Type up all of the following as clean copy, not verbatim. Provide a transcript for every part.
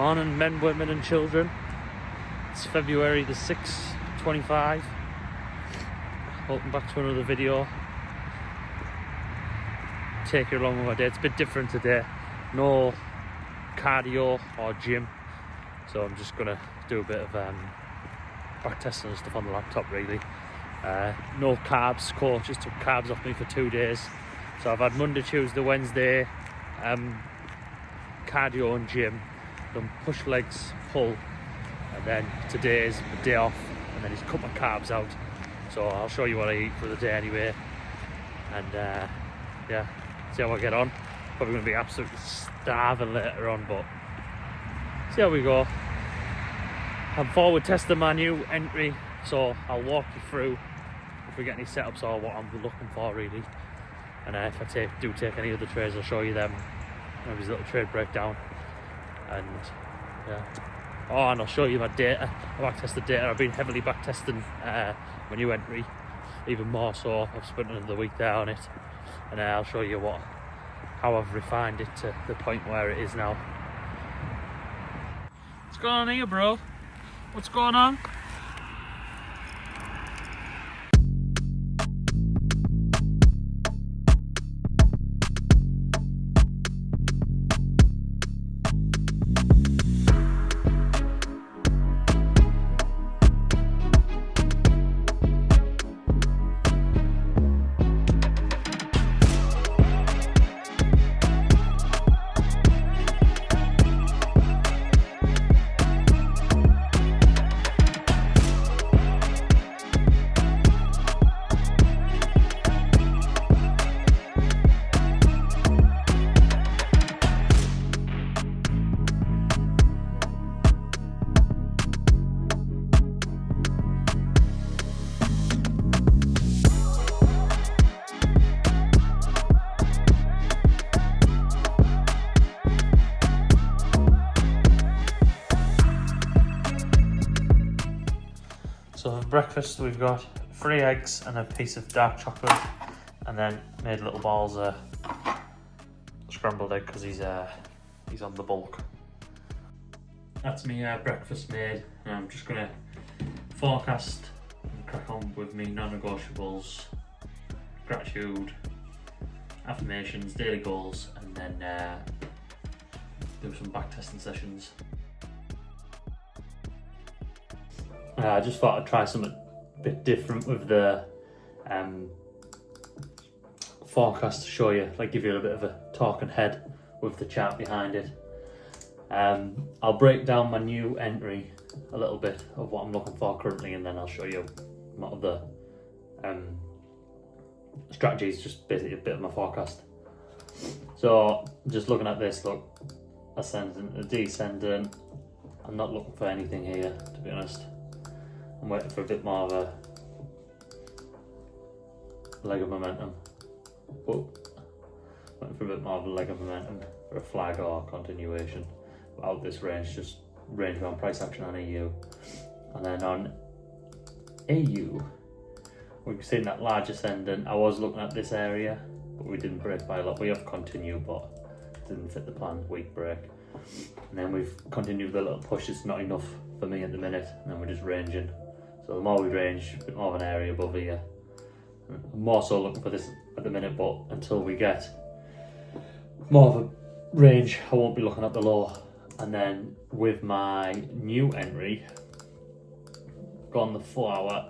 Morning, men, women and children. It's February the 6th, 25. Welcome back to another video. Take you along with my day. It's a bit different today. No cardio or gym. So I'm just gonna do a bit of back testing and stuff on the laptop really. No carbs, coach just took carbs off me for 2 days. So I've had Monday, Tuesday, Wednesday, cardio and gym. Done push legs, pull, and then today's the day off, and then he's cut my carbs out. So I'll show you what I eat for the day anyway, and yeah, see how I get on. Probably going to be absolutely starving later on, but see how we go. I'm forward testing my new entry, so I'll walk you through if we get any setups or what I'm looking for really. And if I do take any other trades, I'll show you them. Maybe a little trade breakdown. And yeah, and I'll show you my data, my back tested data. I've been heavily back testing my new entry, even more so. I've spent another week there on it, and I'll show you how I've refined it to the point where it is now. What's going on here, bro? What's going on? So for breakfast we've got 3 eggs and a piece of dark chocolate, and then made little balls of scrambled egg because he's on the bulk. That's me breakfast made, and I'm just gonna forecast and crack on with me non-negotiables, gratitude, affirmations, daily goals, and then do some back testing sessions. I just thought I'd try something a bit different with the forecast to show you, like give you a bit of a talking head with the chart behind it. I'll break down my new entry a little bit of what I'm looking for currently, and then I'll show you a lot of the strategies, just basically a bit of my forecast. So just looking at this, look, ascendant, descendant. I'm not looking for anything here, to be honest. I'm waiting for a bit more of a leg of momentum. Whoa. Waiting for a bit more of a leg of momentum for a flag or continuation. Out this range, just range around price action on EU. And then on AU, we've seen that large ascendant. I was looking at this area, but we didn't break by a lot. We have continued, but didn't fit the plan, weak break. And then we've continued with a little push. It's not enough for me at the minute, and then we're just ranging. So the more we range, a bit more of an area above here. I'm more so looking for this at the minute, but until we get more of a range, I won't be looking at the low. And then with my new entry, gone the 4 hour.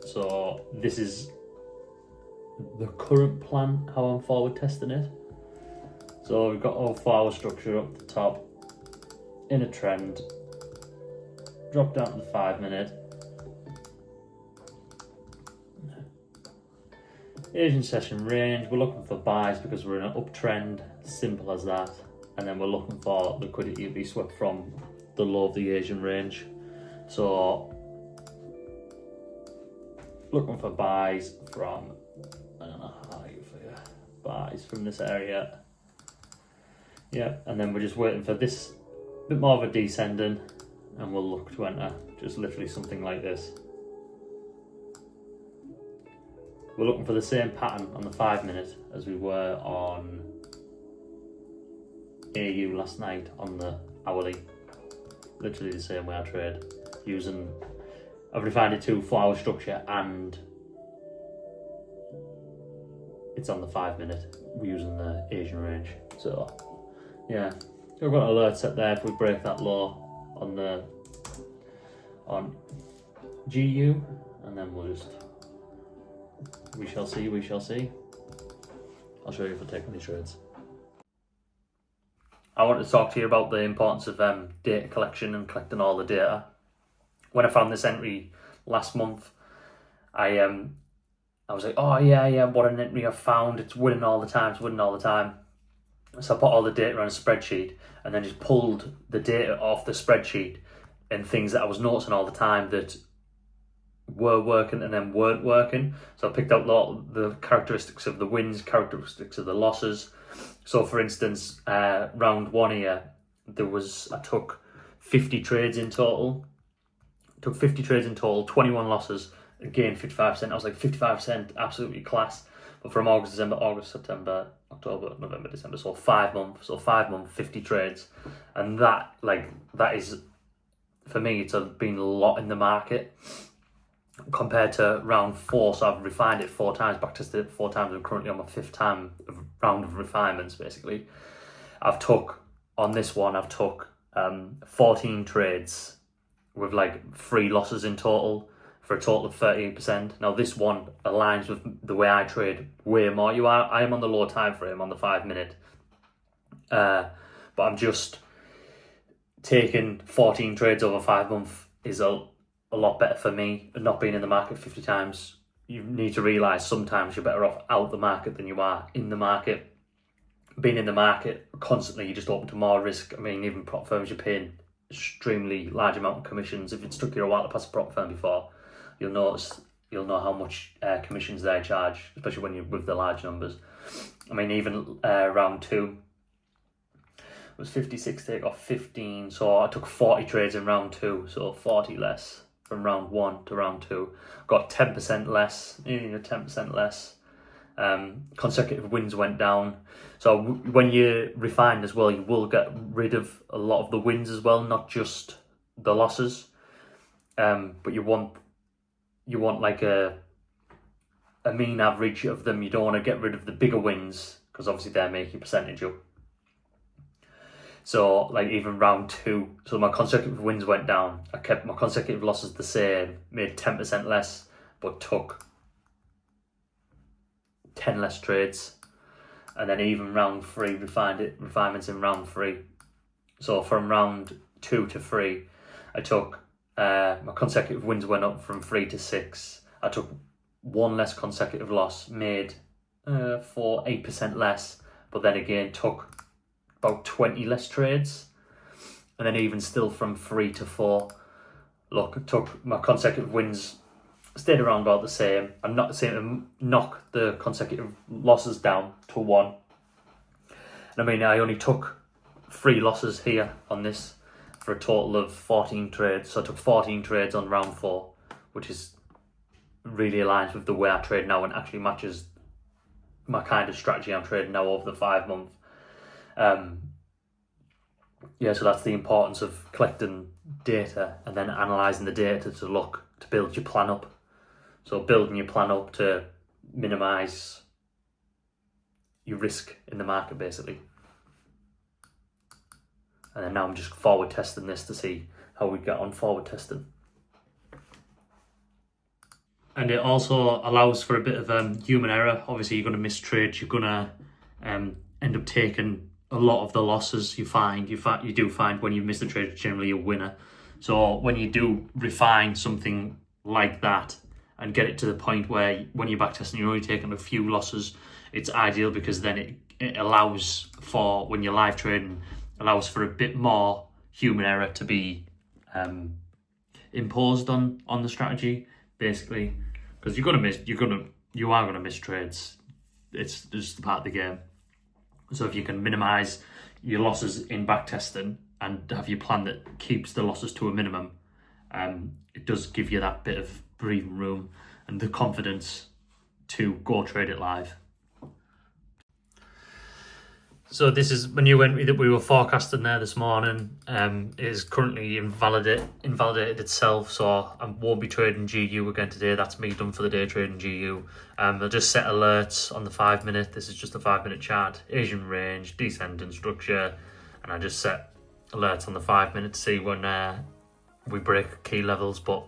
So this is the current plan, how I'm forward testing it. So we've got our 4 hour structure up the top, in a trend, drop down to the 5 minute. Asian session range, we're looking for buys because we're in an uptrend, simple as that. And then we're looking for liquidity to be swept from the low of the Asian range. So looking for buys from, I don't know how you figure, buys from this area. Yeah, and then we're just waiting for this bit more of a descending, and we'll look to enter just literally something like this. We're looking for the same pattern on the 5 minute as we were on AU last night on the hourly, literally the same way I trade. I've refined it to 4 hour structure, and it's on the 5 minute. We're using the Asian range. So yeah, we've got an alert set there if we break that low on GU, and then we shall see. I'll show you if I take any trades. I want to talk to you about the importance of data collection and collecting all the data. When I found this entry last month, I was like, oh yeah, what an entry I've found. It's winning all the time. So I put all the data on a spreadsheet and then just pulled the data off the spreadsheet and things that I was noticing all the time that were working and then weren't working. So I picked out the characteristics of the wins, characteristics of the losses. So for instance, round one here, I took 50 trades in total. 21 losses, gained 55%. I was like, 55%, absolutely class. But from August, September, October, November, December, so 5 months, 50 trades. And that is, for me, it's been a lot in the market compared to round 4. So I've refined it 4 times, back tested it 4 times. I'm currently on my 5th round of refinements, basically. On this one, I've took 14 trades with 3 losses in total, for a total of 38%. Now this one aligns with the way I trade way more. I am on the lower time frame, on the 5 minute, but I'm just taking 14 trades over 5 months is a lot better for me. And not being in the market 50 times, you need to realise sometimes you're better off out the market than you are in the market. Being in the market constantly, you're just open to more risk. I mean, even prop firms, you're paying extremely large amount of commissions. If it's took you a while to pass a prop firm before, you'll know how much commissions they charge, especially when you're with the large numbers. I mean, even round 2 was 56 take off 15, so I took 40 trades in round 2, so 40 less from round 1 to round 2. Got 10% less, nearly 10% less. Consecutive wins went down. So when you refine as well, you will get rid of a lot of the wins as well, not just the losses. But you want like a mean average of them. You don't want to get rid of the bigger wins, because obviously they're making percentage up. So even round 2, so my consecutive wins went down. I kept my consecutive losses the same, made 10% less, but took 10 less trades. And then even round 3, refinements in round 3. So from round 2 to 3, I took my consecutive wins went up from 3 to 6. I took 1 less consecutive loss, made 8% less, but then again took about 20 less trades. And then even still from 3 to 4, took my consecutive wins, stayed around about the same. I'm not saying to knock the consecutive losses down to 1. And I mean, I only took 3 losses here on this for a total of 14 trades. So I took 14 trades on round 4, which is really aligns with the way I trade now and actually matches my kind of strategy I'm trading now over the 5 month. So that's the importance of collecting data and then analysing the data to build your plan up. So building your plan up to minimise your risk in the market, basically. And then now I'm just forward testing this to see how we get on forward testing. And it also allows for a bit of human error. Obviously, you're going to miss trades. You're going to end up taking a lot of the losses you do find when you miss the trade, it's generally a winner. So when you do refine something like that and get it to the point where when you're backtesting, you're only taking a few losses, it's ideal, because then it allows for, when you're live trading, allows for a bit more human error to be imposed on the strategy, basically, because you are gonna miss trades. It's just part of the game. So if you can minimize your losses in backtesting and have your plan that keeps the losses to a minimum, it does give you that bit of breathing room and the confidence to go trade it live. So this is my new entry that we were forecasting there this morning. It is currently invalidated itself, so I won't be trading GU again today. That's me done for the day trading GU. I'll just set alerts on the 5 minute. This is just a 5 minute chart. Asian range, descending structure, and I just set alerts on the 5 minute to see when we break key levels. But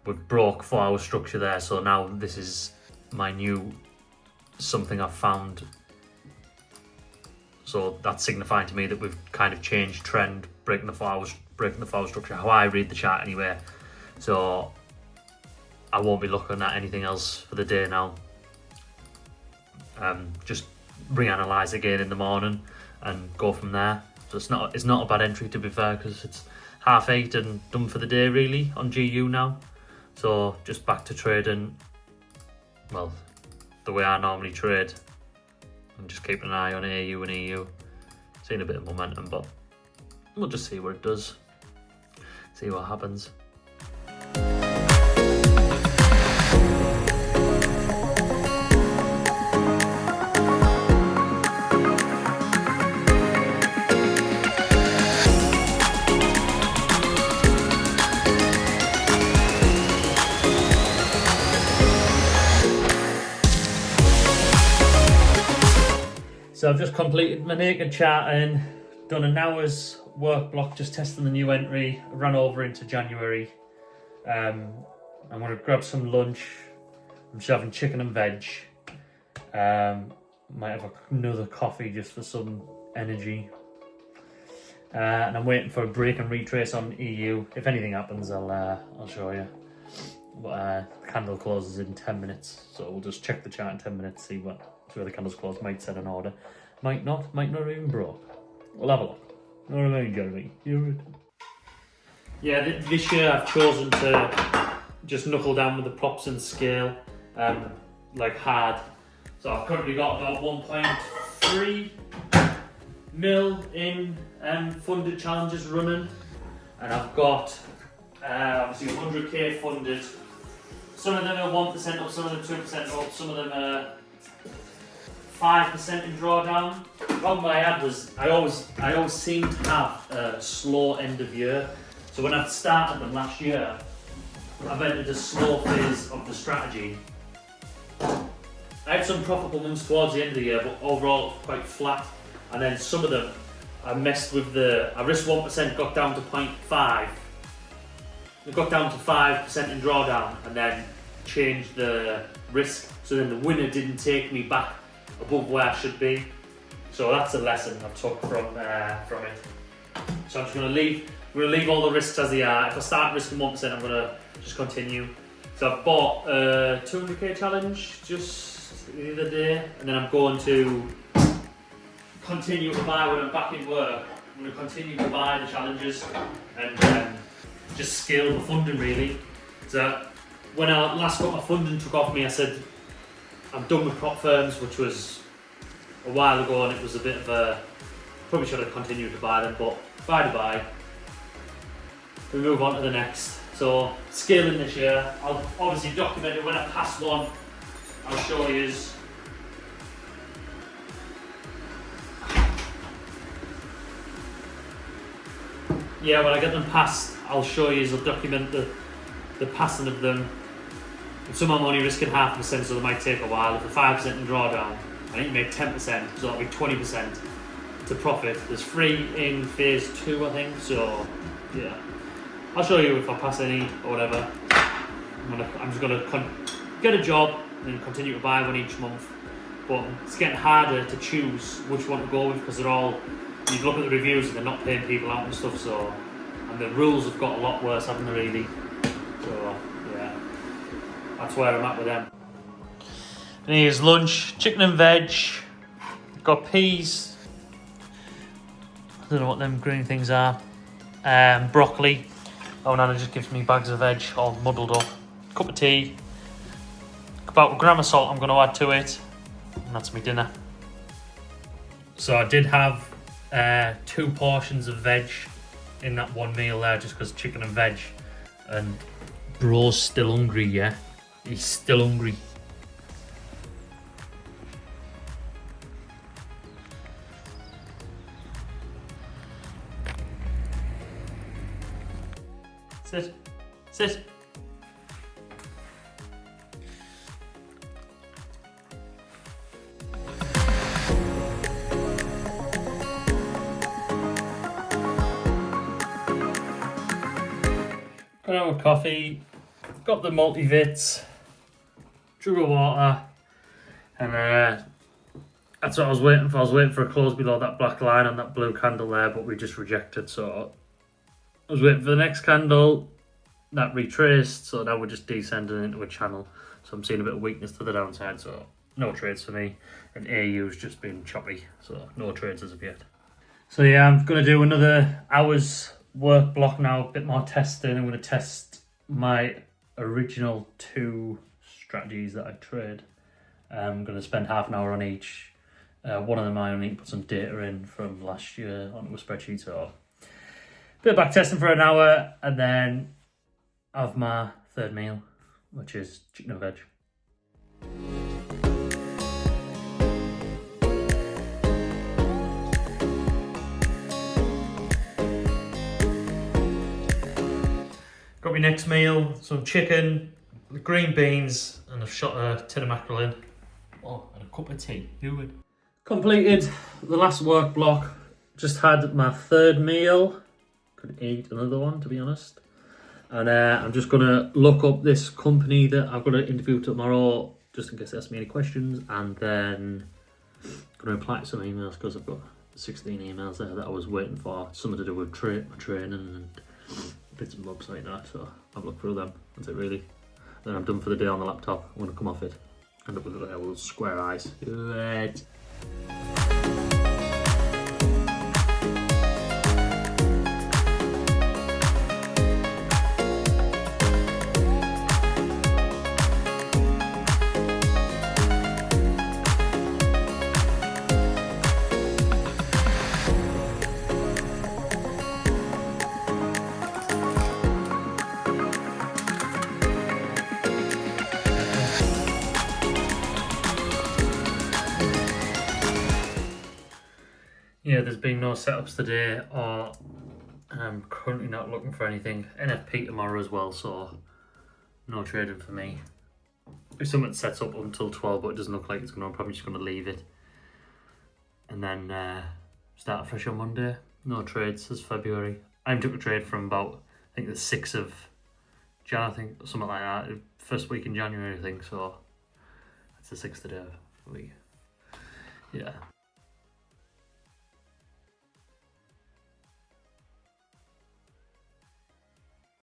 we've broke 4 hour structure there, so now this is my new something I've found. So that's signifying to me that we've kind of changed trend, breaking the 4 hours structure, how I read the chart anyway. So I won't be looking at anything else for the day now. Just reanalyze again in the morning and go from there. So it's not a bad entry, to be fair, because it's 8:30 and done for the day really on GU now. So just back to trading, well, the way I normally trade. I'm just keeping an eye on AU and EU. Seeing a bit of momentum, but we'll just see what it does. See what happens. So I've just completed my naked charting, done an hour's work block just testing the new entry, ran over into January. I'm going to grab some lunch. I'm just having chicken and veg. Might have another coffee just for some energy. And I'm waiting for a break and retrace on EU. If anything happens, I'll show you. But the candle closes in 10 minutes, so we'll just check the chart in 10 minutes, see where the candle's closed. Might set an order, might not even broke. We'll have a look. You know what I mean, Jeremy? Yeah, this year I've chosen to just knuckle down with the props and scale, like hard. So I've currently got about 1.3 mil in funded challenges running, and I've got obviously 100k funded. Some of them are 1% up, some of them 2% up, some of them are 5% in drawdown. The problem I had was I always seem to have a slow end of year. So when I started them last year, I've entered a slow phase of the strategy. I had some profitable months towards the end of the year, but overall quite flat. And then some of them, I messed with I risked 1%, got down to 0.5. It got down to 5% in drawdown, and then changed the risk. So then the winner didn't take me back above where I should be. So that's a lesson I've took from it. So I'm just going to leave all the risks as they are. If I start risking 1%, I'm going to just continue. So I've bought a 200k challenge just the other day, and then I'm going to continue to buy when I'm back in work. I'm going to continue to buy the challenges and just scale the funding really. So when I last got my funding took off me, I said I'm done with prop firms, which was a while ago, and it was a bit of a, probably should have continued to buy them, but bye. We move on to the next. So scaling this year, I'll obviously document it when I pass one. I'll show you. Yeah, when I get them passed, I'll show you. I'll document the passing of them. And some I'm only risking 0.5%, so they might take a while. If they're 5% in drawdown, I need to make 10%, so that'll be 20% to profit. There's 3 in phase 2, I think. So yeah, I'll show you if I pass any or whatever. I'm just gonna get a job and then continue to buy one each month. But it's getting harder to choose which one to go with, because they're all, you look at the reviews and they're not paying people out and stuff. So, and the rules have got a lot worse, haven't they, really? So yeah, that's where I'm at with them. And here's lunch: chicken and veg. Got peas. I don't know what them green things are. Broccoli. Oh, Nana just gives me bags of veg all muddled up. Cup of tea. About a gram of salt I'm going to add to it. And that's my dinner. So I did have 2 portions of veg in that one meal there, just because chicken and veg. And bro's still hungry, yeah? He's still hungry. Sit. Sit. Got out with coffee, got the multivits, jug of water, and that's what I was waiting for. I was waiting for a close below that black line on that blue candle there, but we just rejected. So I was waiting for the next candle, that retraced, so now we're just descending into a channel. So I'm seeing a bit of weakness to the downside, so no trades for me. And AU's just been choppy, so no trades as of yet. So yeah, I'm going to do another hour's work block now, a bit more testing. I'm going to test my original 2 strategies that I trade. I'm going to spend half an hour on each. One of them I only need to put some data in from last year onto a spreadsheet, so a bit of back testing for an hour, and then have my third meal, which is chicken and veg. Got my next meal, some chicken, green beans, and I've shot a tin of mackerel in. Oh, and a cup of tea. Who would? Completed the last work block. Just had my third meal. Could eat another one, to be honest. And I'm just going to look up this company that I've got to interview tomorrow, just in case they ask me any questions. And then I'm going to reply to some emails, because I've got 16 emails there that I was waiting for. Something to do with my training and bits and bobs like that. So I've looked through them. That's it, really. Then I'm done for the day on the laptop. I'm going to come off it. End up with a little square eyes. Right. Yeah, there's been no setups today, or I'm currently not looking for anything. NFP tomorrow as well, so no trading for me. If something sets up until 12, but it doesn't look like it's going to, I'm probably just going to leave it. And then start fresh on Monday. No trades as February. I took a trade from about, I think the 6th of Jan, I think, something like that. First week in January, I think, so that's the 6th day of the week. Yeah.